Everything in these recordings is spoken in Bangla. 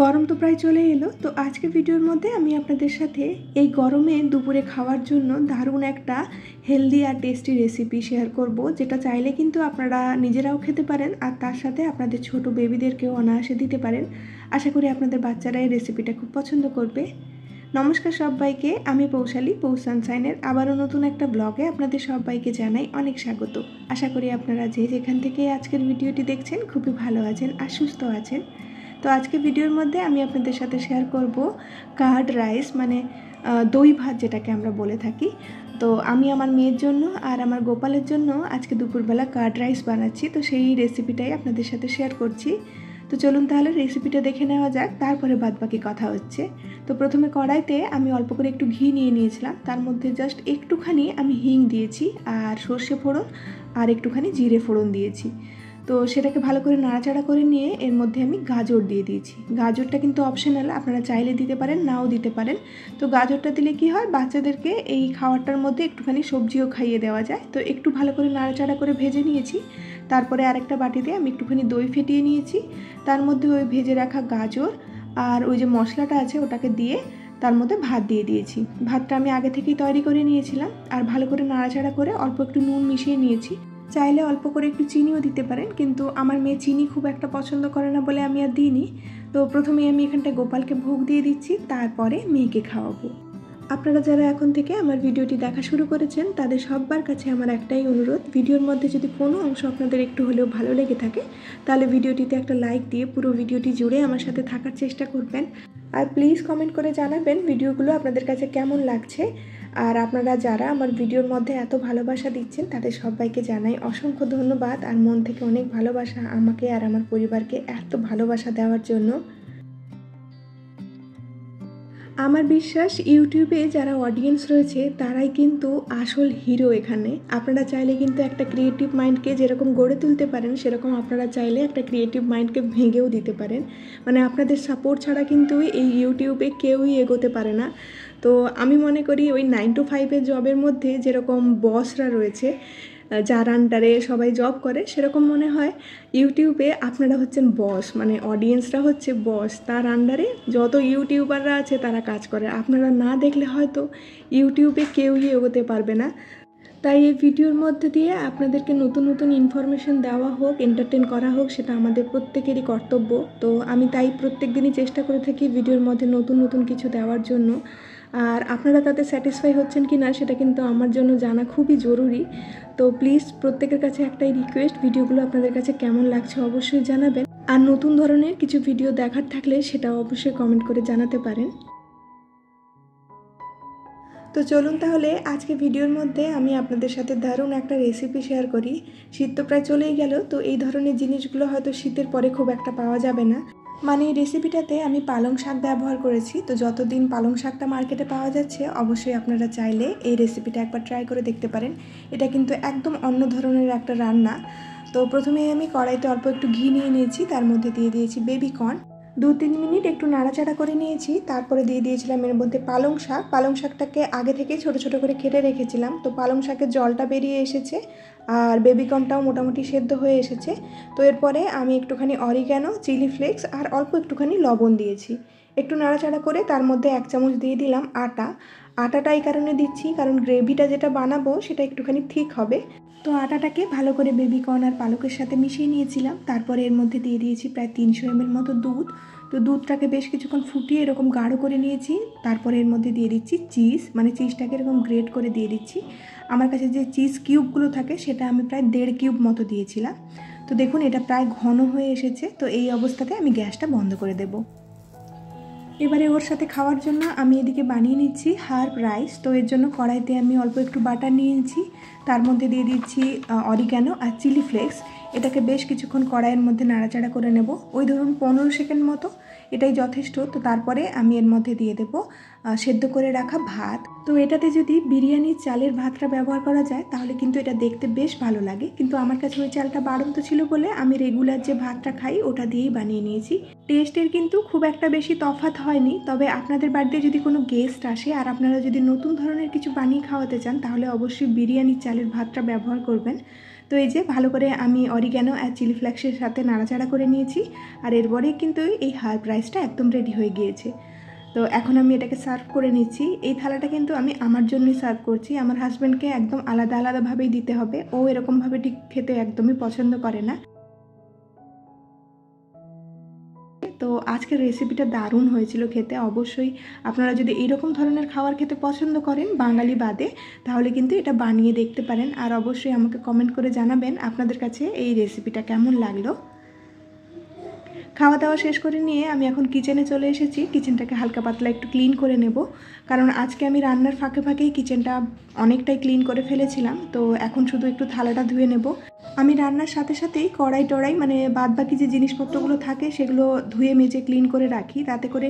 গরম তো প্রায় চলে এলো, তো আজকে ভিডিওর মধ্যে আমি আপনাদের সাথে এই গরমে দুপুরে খাওয়ার জন্য দারুণ একটা হেলদি আর টেস্টি রেসিপি শেয়ার করব, যেটা চাইলে কিন্তু আপনারা নিজেরাও খেতে পারেন আর তার সাথে আপনাদের ছোট বেবিদেরকেও অনায়াসে দিতে পারেন। আশা করি আপনাদের বাচ্চারা এই রেসিপিটা খুব পছন্দ করবে। নমস্কার সবাইকে, আমি পৌশালী সানশাইনের আবারও নতুন একটা ব্লগে আপনাদের সবাইকে জানাই অনেক স্বাগত। আশা করি আপনারা যে যেখান থেকে আজকের ভিডিওটি দেখছেন খুবই ভালো আছেন আর সুস্থ আছেন। তো আজকে ভিডিওর মধ্যে আমি আপনাদের সাথে শেয়ার করব কার্ড রাইস, মানে দই ভাত যেটাকে আমরা বলে থাকি। তো আমি আমার মেয়ের জন্য আর আমার গোপালের জন্য আজকে দুপুরবেলা কার্ড রাইস বানাচ্ছি, তো সেই রেসিপিটাই আপনাদের সাথে শেয়ার করছি। তো চলুন তাহলে রেসিপিটা দেখে নেওয়া যাক, তারপরে বাদবাকি কথা হচ্ছে। তো প্রথমে কড়াইতে আমি অল্প করে একটু ঘি নিয়ে নিয়েছিলাম, তার মধ্যে জাস্ট একটুখানি আমি হিং দিয়েছি আর সর্ষে ফোড়ন আর একটুখানি জিরে ফোড়ন দিয়েছি। তো সেটাকে ভালো করে নাড়াচাড়া করে নিয়ে এর মধ্যে আমি গাজর দিয়ে দিয়েছি। গাজরটা কিন্তু অপশনাল, আপনারা চাইলে দিতে পারেন, নাও দিতে পারেন। তো গাজরটা দিলে কি হয়, বাচ্চাদেরকে এই খাবারটার মধ্যে একটুখানি সবজিও খাইয়ে দেওয়া যায়। তো একটু ভালো করে নাড়াচাড়া করে ভেজে নিয়েছি। তারপরে আরেকটা বাটিতে আমি একটুখানি দই ফেটিয়ে নিয়েছি, তার মধ্যে ওই ভেজে রাখা গাজর আর ওই যে মশলাটা আছে ওটাকে দিয়ে তার মধ্যে ভাত দিয়ে দিয়েছি। ভাতটা আমি আগে থেকেই তৈরি করে নিয়েছিলাম আর ভালো করে নাড়াচাড়া করে অল্প একটু নুন মিশিয়ে নিয়েছি। চাইলে অল্প করে একটু চিনিও দিতে পারেন, কিন্তু আমার মেয়ে চিনি খুব একটা পছন্দ করে না বলে আমি আর দিইনি। তো প্রথমেই আমি এখানটায় গোপালকে ভোগ দিয়ে দিচ্ছি, তারপরে মেয়েকে খাওয়াবো। আপনারা যারা এখন থেকে আমার ভিডিওটি দেখা শুরু করেছেন তাদের সবার কাছে আমার একটাই অনুরোধ, ভিডিওর মধ্যে যদি কোনো অংশ আপনাদের একটু হলেও ভালো লেগে থাকে তাহলে ভিডিওটিতে একটা লাইক দিয়ে পুরো ভিডিওটি জুড়ে আমার সাথে থাকার চেষ্টা করবেন। আর প্লিজ কমেন্ট করে জানাবেন ভিডিওগুলো আপনাদের কাছে কেমন লাগছে। আর আপনারা যারা আমার ভিডিওর মধ্যে এত ভালোবাসা দিচ্ছেন তাদের সবাইকে জানাই অসংখ্য ধন্যবাদ আর মন থেকে অনেক ভালোবাসা আমাকে আর আমার পরিবারকে এত ভালোবাসা দেওয়ার জন্য। আমার বিশ্বাস ইউটিউবে যারা অডিয়েন্স রয়েছে তারাই কিন্তু আসল হিরো এখানে। আপনারা চাইলে কিন্তু একটা ক্রিয়েটিভ মাইন্ডকে যেরকম গড়ে তুলতে পারেন, সেরকম আপনারা চাইলে একটা ক্রিয়েটিভ মাইন্ডকে ভেঙেও দিতে পারেন। মানে আপনাদের সাপোর্ট ছাড়া কিন্তু এই ইউটিউবে কেউই এগোতে পারে না। তো আমি মনে করি ওই 9 to 5 জবের মধ্যে যেরকম বসরা রয়েছে, যার আন্ডারে সবাই জব করে, সেরকম মনে হয় ইউটিউবে আপনারা হচ্ছেন বস, মানে অডিয়েন্সরা হচ্ছে বস, তার আন্ডারে যত ইউটিউবাররা আছে তারা কাজ করে। আপনারা না দেখলে হয়তো ইউটিউবে কেউই এগোতে পারবে না। তাই এই ভিডিওর মধ্যে দিয়ে আপনাদেরকে নতুন নতুন ইনফরমেশন দেওয়া হোক, এন্টারটেন করা হোক, সেটা আমাদের প্রত্যেকেরই কর্তব্য। তো আমি তাই প্রত্যেক দিনই চেষ্টা করে থাকি ভিডিওর মধ্যে নতুন নতুন কিছু দেওয়ার জন্য। আর আপনারা তাতে স্যাটিসফাই হচ্ছেন কি না সেটা কিন্তু আমার জন্য জানা খুবই জরুরি। তো প্লিজ প্রত্যেকের কাছে একটাই রিকোয়েস্ট, ভিডিওগুলো আপনাদের কাছে কেমন লাগছে অবশ্যই জানাবেন। আর নতুন ধরনের কিছু ভিডিও দেখার থাকলে সেটা অবশ্যই কমেন্ট করে জানাতে পারেন। তো চলুন তাহলে আজকে ভিডিওর মধ্যে আমি আপনাদের সাথে দারুণ একটা রেসিপি শেয়ার করি। শীত তো প্রায় চলেই গেল, তো এই ধরনের জিনিসগুলো হয়তো শীতের পরে খুব একটা পাওয়া যাবে না। মানে এই রেসিপিটাতে আমি পালং শাক ব্যবহার করেছি। তো যতদিন পালং শাকটা মার্কেটে পাওয়া যাচ্ছে অবশ্যই আপনারা চাইলে এই রেসিপিটা একবার ট্রাই করে দেখতে পারেন। এটা কিন্তু একদম অন্য ধরনের একটা রান্না। তো প্রথমেই আমি কড়াইতে অল্প একটু ঘি নিয়ে নিয়েছি, তার মধ্যে দিয়ে দিয়েছি বেবিকর্ন। 2-3 মিনিট একটু নাড়াচাড়া করে নিয়েছি, তারপরে দিয়ে দিয়েছিলাম এর মধ্যে পালং শাক। পালং শাকটাকে আগে থেকে ছোট ছোট করে কেটে রেখেছিলাম। তো পালং শাকের জলটা বেরিয়ে এসেছে আর বেবিকর্নটাও মোটামুটি সেদ্ধ হয়ে এসেছে। তো এরপরে আমি একটুখানি অরিগ্যানো, চিলি ফ্লেক্স আর অল্প একটুখানি লবণ দিয়েছি। একটু নাড়াচাড়া করে তার মধ্যে 1 চামচ দিয়ে দিলাম আটা। আটাটা এই কারণে দিচ্ছি কারণ গ্রেভিটা যেটা বানাবো সেটা একটুখানি থিক হবে। তো আটাটাকে ভালো করে বেবিকর্ন আর পালকের সাথে মিশিয়ে নিয়েছিলাম। তারপরে এর মধ্যে দিয়ে দিয়েছি প্রায় 300 ml মতো দুধ। তো দুধটাকে বেশ কিছুক্ষণ ফুটিয়ে এরকম গাঢ় করে নিয়েছি। তারপরে এর মধ্যে দিয়ে দিচ্ছি চিজ, মানে চিজটাকে এরকম গ্রেট করে দিয়ে দিচ্ছি। আমার কাছে যে চিজ কিউবগুলো থাকে সেটা আমি প্রায় 1.5 কিউব মতো দিয়েছিলাম। তো দেখুন এটা প্রায় ঘন হয়ে এসেছে। তো এই অবস্থাতে আমি গ্যাসটা বন্ধ করে দেবো। এবারে ওর সাথে খাওয়ার জন্য আমি এদিকে বানিয়ে নিচ্ছি হার্ব রাইস। তো এর জন্য কড়াইতে আমি অল্প একটু বাটার নিয়েছি, তার মধ্যে দিয়ে দিচ্ছি অরিগ্যানো আর চিলি ফ্লেক্স। এটাকে বেশ কিছুক্ষণ কড়াইয়ের মধ্যে নাড়াচাড়া করে নেব, ওই ধরুন 15 সেকেন্ড মতো, এটাই যথেষ্ট। তো তারপরে আমি এর মধ্যে দিয়ে দেবো সেদ্ধ করে রাখা ভাত। তো এটাতে যদি বিরিয়ানির চালের ভাতটা ব্যবহার করা যায় তাহলে কিন্তু এটা দেখতে বেশ ভালো লাগে, কিন্তু আমার কাছে ওই চালটা বাড়ন্ত ছিল বলে আমি রেগুলার যে ভাতটা খাই ওটা দিয়েই বানিয়ে নিয়েছি। টেস্টের কিন্তু খুব একটা বেশি তফাৎ হয়নি, তবে আপনাদের বাড়িতে যদি কোনো গেস্ট আসে আর আপনারা যদি নতুন ধরনের কিছু বানিয়ে খাওয়াতে চান তাহলে অবশ্যই বিরিয়ানির চালের ভাতটা ব্যবহার করবেন। তো এই যে ভালো করে আমি অরিগ্যানো আর চিলি ফ্লেক্সের সাথে নাড়াচাড়া করে নিয়েছি, আর এরপরেই কিন্তু এই হার্ব রাইসটা একদম রেডি হয়ে গিয়েছে। তো এখন আমি এটাকে সার্ভ করে নিচ্ছি। এই থালাটা কিন্তু আমি আমার জন্যই সার্ভ করছি, আমার হাজব্যান্ডকে একদম আলাদা আলাদাভাবেই দিতে হবে, ও এরকমভাবে ঠিক খেতে একদমই পছন্দ করে না। তো আজকের রেসিপিটা দারুণ হয়েছিল খেতে। অবশ্যই আপনারা যদি এইরকম ধরনের খাবার খেতে পছন্দ করেন বাঙালি বাদে, তাহলে কিন্তু এটা বানিয়ে দেখতে পারেন। আর অবশ্যই আমাকে কমেন্ট করে জানাবেন আপনাদের কাছে এই রেসিপিটা কেমন লাগলো। খাওয়া দাওয়া শেষ করে নিয়ে আমি এখন কিচেনে চলে এসেছি। কিচেনটাকে হালকা পাতলা একটু ক্লিন করে নেব, কারণ আজকে আমি রান্নার ফাঁকে ফাঁকেই কিচেনটা অনেকটাই ক্লিন করে ফেলেছিলাম। তো এখন শুধু একটু থালাটা ধুয়ে নেব। আমি রান্নার সাথে সাথেই কড়াই টড়াই মানে বাদ বাকি যে জিনিসপত্রগুলো থাকে সেগুলো ধুয়ে মেজে ক্লিন করে রাখি, তাতে করে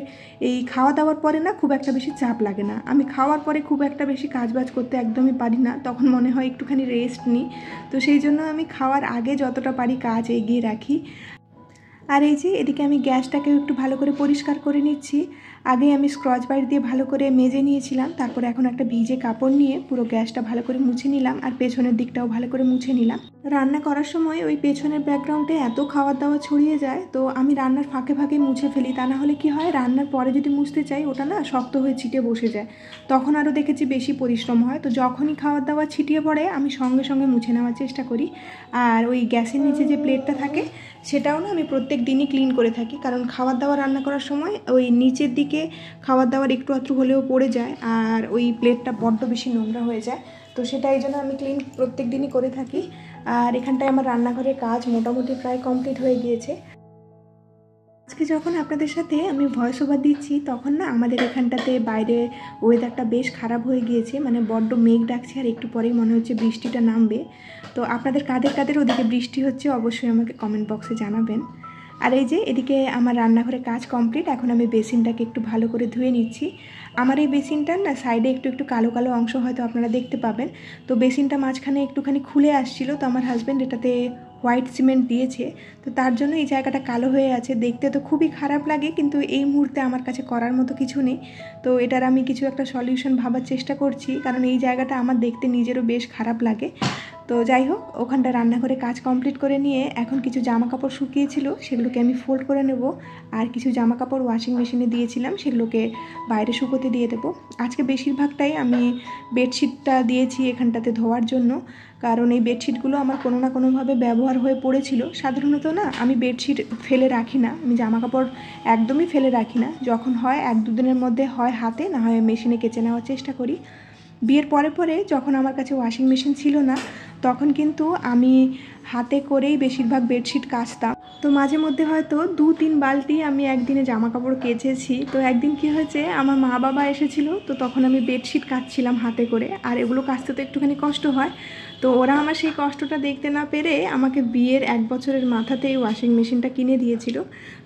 এই খাওয়া দাওয়ার পরে না খুব একটা বেশি চাপ লাগে না। আমি খাওয়ার পরে খুব একটা বেশি কাজবাজ করতে একদমই পারি না, তখন মনে হয় একটুখানি রেস্ট নিই। তো সেই জন্য আমি খাওয়ার আগে যতটা পারি কাজ এগিয়ে রাখি। আর এই যে এদিকে আমি গ্যাসটাকেও একটু ভালো করে পরিষ্কার করে নিচ্ছি। আগে আমি স্ক্রচ ব্রাইট দিয়ে ভালো করে মেজে নিয়েছিলাম, তারপরে এখন একটা ভিজে কাপড় নিয়ে পুরো গ্যাসটা ভালো করে মুছে নিলাম, আর পেছনের দিকটাও ভালো করে মুছে নিলাম। রান্না করার সময় ওই পেছনের ব্যাকগ্রাউন্ডে এত খাওয়ার দাওয়া ছড়িয়ে যায়, তো আমি রান্নার ফাঁকে ফাঁকে মুছে ফেলি। তা না হলে কি হয়, রান্নার পরে যদি মুছতে চাই ওটা না শক্ত হয়ে ছিটে বসে যায়, তখন আরও দেখেছি বেশি পরিশ্রম হয়। তো যখনই খাওয়ার দাওয়া ছিটিয়ে পড়ে আমি সঙ্গে সঙ্গে মুছে নেওয়ার চেষ্টা করি। আর ওই গ্যাসের নিচে যে প্লেটটা থাকে সেটাও না আমি প্রত্যেক দিনই ক্লিন করে থাকি, কারণ খাবার দাবার রান্না করার সময় ওই নিচের দিকে খাবার দাবার একটু আধটু হলেও পড়ে যায়, আর ওই প্লেটটা বড্ড বেশি নোংরা হয়ে যায়। তো সেটা এই জন্য আমি ক্লিন প্রত্যেক দিনই করে থাকি। আর এখানটায় আমার রান্নাঘরের কাজ মোটামুটি প্রায় কমপ্লিট হয়ে গিয়েছে। আজকে যখন আপনাদের সাথে আমি ভয়েস ওভার দিচ্ছি তখন না আমাদের এখানটাতে বাইরে ওয়েদারটা বেশ খারাপ হয়ে গিয়েছে, মানে বড্ড মেঘ ডাকছে, আর একটু পরেই মনে হচ্ছে বৃষ্টিটা নামবে। তো আপনাদের কাদের কাদের ওদিকে বৃষ্টি হচ্ছে অবশ্যই আমাকে কমেন্ট বক্সে জানাবেন। আর এই যে এদিকে আমার রান্নাঘরে কাজ কমপ্লিট। এখন আমি বেসিনটাকে একটু ভালো করে ধুয়ে নিচ্ছি। আমার এই বেসিনটার না সাইডে একটু একটু কালো কালো অংশ হয়তো আপনারা দেখতে পাবেন। তো বেসিনটা মাঝখানে একটুখানি খুলে আসছিল, তো আমার হাজব্যান্ড এটাতে হোয়াইট সিমেন্ট দিয়েছে, তো তার জন্য এই জায়গাটা কালো হয়ে আছে। দেখতে তো খুবই খারাপ লাগে, কিন্তু এই মুহূর্তে আমার কাছে করার মতো কিছু নেই। তো এটার আমি কিছু একটা সলিউশন ভাবার চেষ্টা করছি, কারণ এই জায়গাটা আমার দেখতে নিজেরও বেশ খারাপ লাগে। তো যাই হোক, ওখানটা রান্নাঘরে কাজ কমপ্লিট করে নিয়ে এখন কিছু জামা কাপড় শুকিয়েছিল সেগুলোকে আমি ফোল্ড করে নেব, আর কিছু জামা কাপড় ওয়াশিং মেশিনে দিয়েছিলাম সেগুলোকে বাইরে শুকোতে দিয়ে দেবো। আজকে বেশিরভাগটাই আমি বেডশিটটা দিয়েছি এখানটাতে ধোয়ার জন্য, কারণ এই বেডশিটগুলো আমার কোনো না কোনোভাবে ব্যবহার হয়ে পড়েছিল। সাধারণত না আমি বেডশিট ফেলে রাখি না, আমি জামা কাপড় একদমই ফেলে রাখি না। যখন হয় 1-2 দিনের মধ্যে হয় হাতে, না হয় মেশিনে কেচে নেওয়ার চেষ্টা করি। বিয়ের পরে পরে যখন আমার কাছে ওয়াশিং মেশিন ছিল না, তখন কিন্তু আমি হাতে করেই বেশিরভাগ বেডশিট কাচতাম। তো মাঝে মধ্যে হয়তো 2-3 বালতি আমি একদিনে জামা কাপড় কেচেছি। তো একদিন কি হয়েছে, আমার মা বাবা এসেছিল, তো তখন আমি বেডশিট কাচছিলাম হাতে করে, আর এগুলো কাচতে তো একটুখানি কষ্ট হয়। তো ওরা আমার সেই কষ্টটা দেখতে না পেরে আমাকে বিয়ের 1 বছরের মাথাতেই ওয়াশিং মেশিনটা কিনে দিয়েছিল।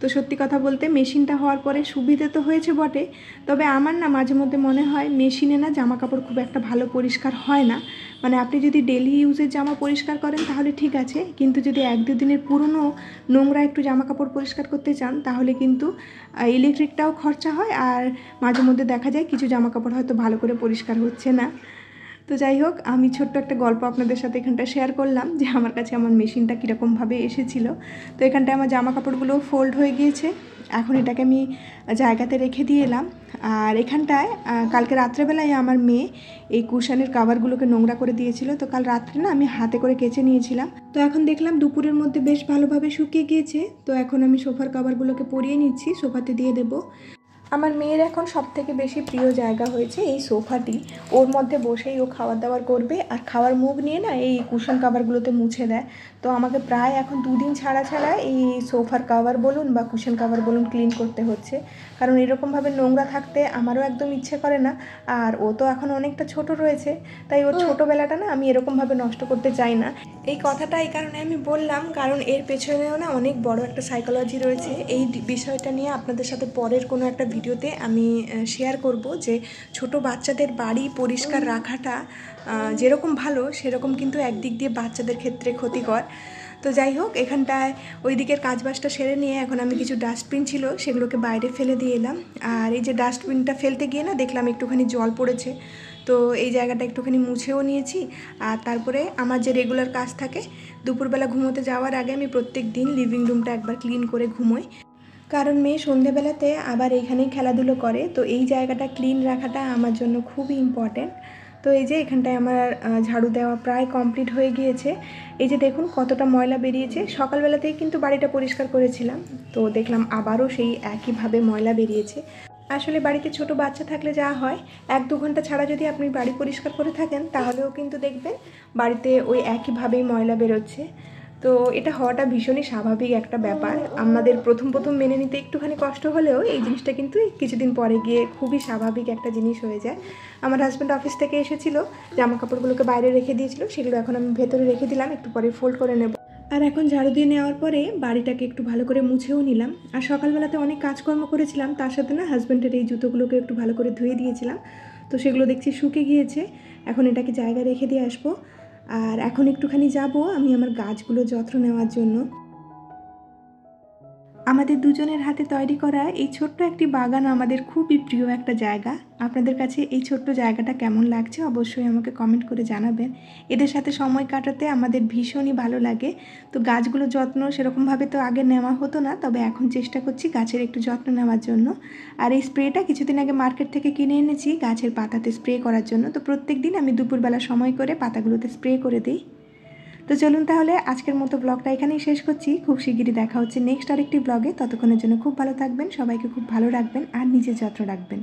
তো সত্যি কথা বলতে মেশিনটা হওয়ার পরে সুবিধে তো হয়েছে বটে, তবে আমার না মাঝে মধ্যে মনে হয় মেশিনে না জামা কাপড় খুব একটা ভালো পরিষ্কার হয় না। মানে আপনি যদি ডেলি ইউজের জামা পরিষ্কার করেন তাহলে ঠিক আছে, কিন্তু যদি 1-2 দিনের পুরনো নোংরা একটু জামা কাপড় পরিষ্কার করতে চান তাহলে কিন্তু ইলেকট্রিকটাও খরচা হয়, আর মাঝে মধ্যে দেখা যায় কিছু জামা কাপড় হয়তো ভালো করে পরিষ্কার হচ্ছে না। তো যাই হোক, আমি ছোট্ট একটা গল্প আপনাদের সাথে এখানটা শেয়ার করলাম যে আমার কাছে আমার মেশিনটা কীরকমভাবে এসেছিলো। তো এখানটায় আমার জামা কাপড়গুলো ফোল্ড হয়ে গিয়েছে, এখন এটাকে আমি জায়গাতে রেখে দিয়ে এলাম। আর এখানটায় কালকে রাত্রেবেলায় আমার মেয়ে এই কুশানের কাভারগুলোকে নোংরা করে দিয়েছিল, তো কাল রাত্রে না আমি হাতে করে কেচে নিয়েছিলাম। তো এখন দেখলাম দুপুরের মধ্যে বেশ ভালোভাবে শুকিয়ে গিয়েছে। তো এখন আমি সোফার কাভারগুলোকে পরিয়ে নিচ্ছি, সোফাতে দিয়ে দেবো। আমার মেয়ের এখন সবথেকে বেশি প্রিয় জায়গা হয়েছে এই সোফাটি। ওর মধ্যে বসেই ও খাবার দাবার করবে, আর খাওয়ার মুখ নিয়ে না এই কুশন কাভারগুলোতে মুছে দেয়। তো আমাকে প্রায় এখন 2 দিন ছাড়া ছাড়া এই সোফার কাভার বলুন বা কুশন কাভার বলুন ক্লিন করতে হচ্ছে, কারণ এরকমভাবে নোংরা থাকতে আমারও একদম ইচ্ছে করে না। আর ও তো এখন অনেকটা ছোট রয়েছে, তাই ওর ছোটোবেলাটা না আমি এরকমভাবে নষ্ট করতে চাই না। এই কথাটা এই কারণে আমি বললাম, কারণ এর পেছনেও না অনেক বড় একটা সাইকোলজি রয়েছে। এই বিষয়টা নিয়ে আপনাদের সাথে পরের কোনো একটা ভিডিওতে আমি শেয়ার করব, যে ছোট বাচ্চাদের বাড়ি পরিষ্কার রাখাটা যেরকম ভালো সেরকম কিন্তু একদিক দিয়ে বাচ্চাদের ক্ষেত্রে ক্ষতিকর। তো যাই হোক, এখানটায় ওই দিকের কাজবাজটা সেরে নিয়ে এখন আমি কিছু ডাস্টবিন ছিল সেগুলোকে বাইরে ফেলে দিয়ে এলাম। আর এই যে ডাস্টবিনটা ফেলতে গিয়ে না দেখলাম একটুখানি জল পড়েছে, তো এই জায়গাটা একটুখানি মুছেও নিয়েছি। আর তারপরে আমার যে রেগুলার কাজ থাকে, দুপুরবেলা ঘুমোতে যাওয়ার আগে আমি প্রত্যেক দিন লিভিং রুমটা একবার ক্লিন করে ঘুমোই, কারণ মেয়ে সন্ধেবেলাতে আবার এইখানেই খেলাধুলো করে। তো এই জায়গাটা ক্লিন রাখাটা আমার জন্য খুবই ইম্পর্ট্যান্ট। তো এই যে এখানটায় আমার ঝাড়ু দেওয়া প্রায় কমপ্লিট হয়ে গিয়েছে। এই যে দেখুন কতটা ময়লা বেরিয়েছে। সকালবেলাতেই কিন্তু বাড়িটা পরিষ্কার করেছিলাম, তো দেখলাম আবারও সেই একইভাবে ময়লা বেরিয়েছে। আসলে বাড়িতে ছোট বাচ্চা থাকলে যা হয়, 1-2 ঘন্টা ছাড়া যদি আপনি বাড়ি পরিষ্কার করে থাকেন তাহলেও কিন্তু দেখবেন বাড়িতে ওই একইভাবেই ময়লা বেরোচ্ছে। তো এটা হওয়াটা ভীষণই স্বাভাবিক একটা ব্যাপার। আমাদের প্রথম মেনে নিতে একটুখানি কষ্ট হলেও এই জিনিসটা কিন্তু কিছুদিন পরে গিয়ে খুবই স্বাভাবিক একটা জিনিস হয়ে যায়। আমার হাজব্যান্ড অফিস থেকে এসেছিলো, জামা কাপড়গুলোকে বাইরে রেখে দিয়েছিল, সেগুলো এখন আমি ভেতরে রেখে দিলাম, একটু পরে ফোল্ড করে নেব। আর এখন ঝাড়ু দিয়ে নেওয়ার পরে বাড়িটাকে একটু ভালো করে মুছেও নিলাম। আর সকালবেলাতে অনেক কাজকর্ম করেছিলাম, তার সাথে না হাজব্যান্ডের এই জুতোগুলোকে একটু ভালো করে ধুয়ে দিয়েছিলাম। তো সেগুলো দেখছি শুকে গিয়েছে। এখন এটাকে জায়গায় রেখে দিয়ে আসবো। আর এখন একটুখানি যাব আমি আমার গাছগুলো যত্ন নেওয়ার জন্য। আমাদের দুজনের হাতে তৈরি করা এই ছোট্ট একটি বাগান আমাদের খুবই প্রিয় একটা জায়গা। আপনাদের কাছে এই ছোট্ট জায়গাটা কেমন লাগছে অবশ্যই আমাকে কমেন্ট করে জানাবেন। এদের সাথে সময় কাটাতে আমাদের ভীষণই ভালো লাগে। তো গাছগুলোর যত্ন সেরকমভাবে তো আগে নেওয়া হতো না, তবে এখন চেষ্টা করছি গাছের একটু যত্ন নেওয়ার জন্য। আর এই স্প্রেটা কিছুদিন আগে মার্কেট থেকে কিনে এনেছি গাছের পাতাতে স্প্রে করার জন্য। তো প্রত্যেক দিন আমি দুপুরবেলা সময় করে পাতাগুলোতে স্প্রে করে দিই। তো চলুন তাহলে আজকের মতো ব্লগটা এখানেই শেষ করছি। খুব শিগগিরই দেখা হচ্ছে নেক্সট আরেকটি ব্লগে। ততক্ষণের জন্য খুব ভালো থাকবেন, সবাইকে খুব ভালো রাখবেন আর নিজের যত্ন রাখবেন।